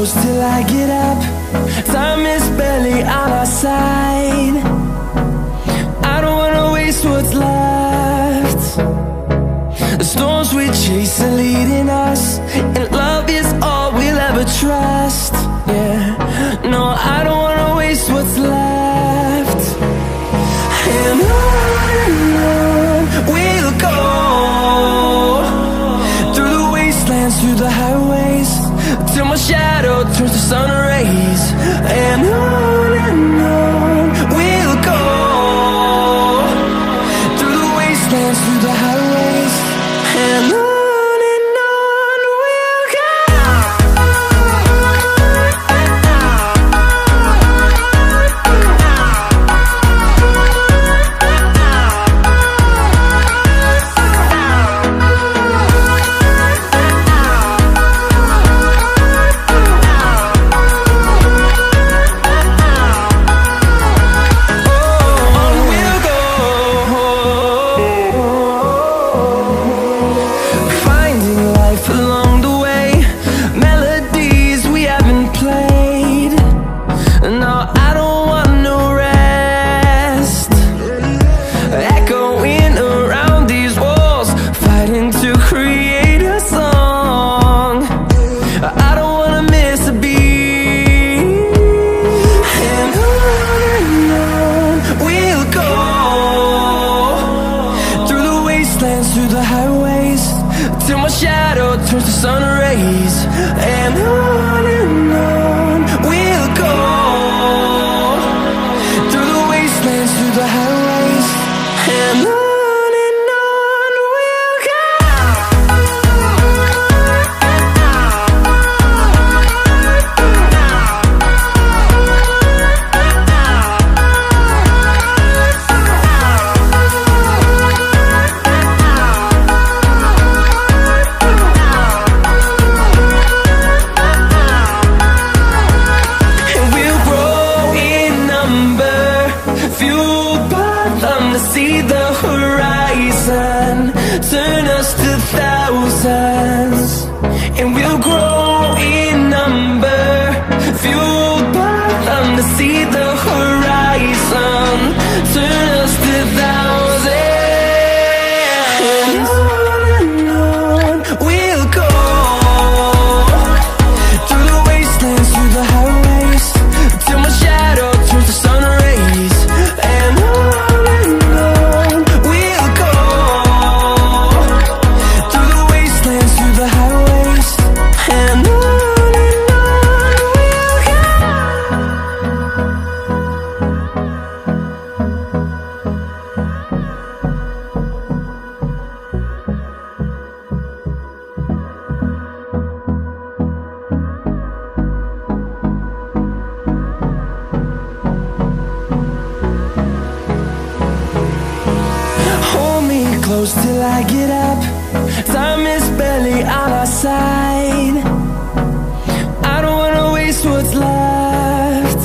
close till I get up. Time is barely on our side. I don't wanna waste what's left. The storms we chase are leading us, and love is all we'll ever trust. Yeah, no, I don't wanna waste what's left. And on we'll go, through the wastelands, through the highways, till my shadow turns to sun rays. And on we'll go, through the wastelands, through the highways, and on we'll go. Through the highways, till my shadow turns to sun rays. And on we'll go, through the wastelands, through the highways, and on we'll go. See the horizon, turn us to thousands, and we'll grow in number, fueled by them. To see the horizon, turn us to thousands, and on we'll go, through the wastelands, through the highways, till my shadow turns to sun rays. And close till I get up. Time is barely on our side. I don't wanna waste what's left.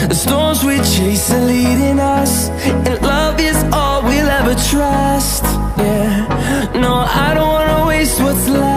The storms we chase are leading us, and love is all we'll ever trust. Yeah, no, I don't wanna waste what's left.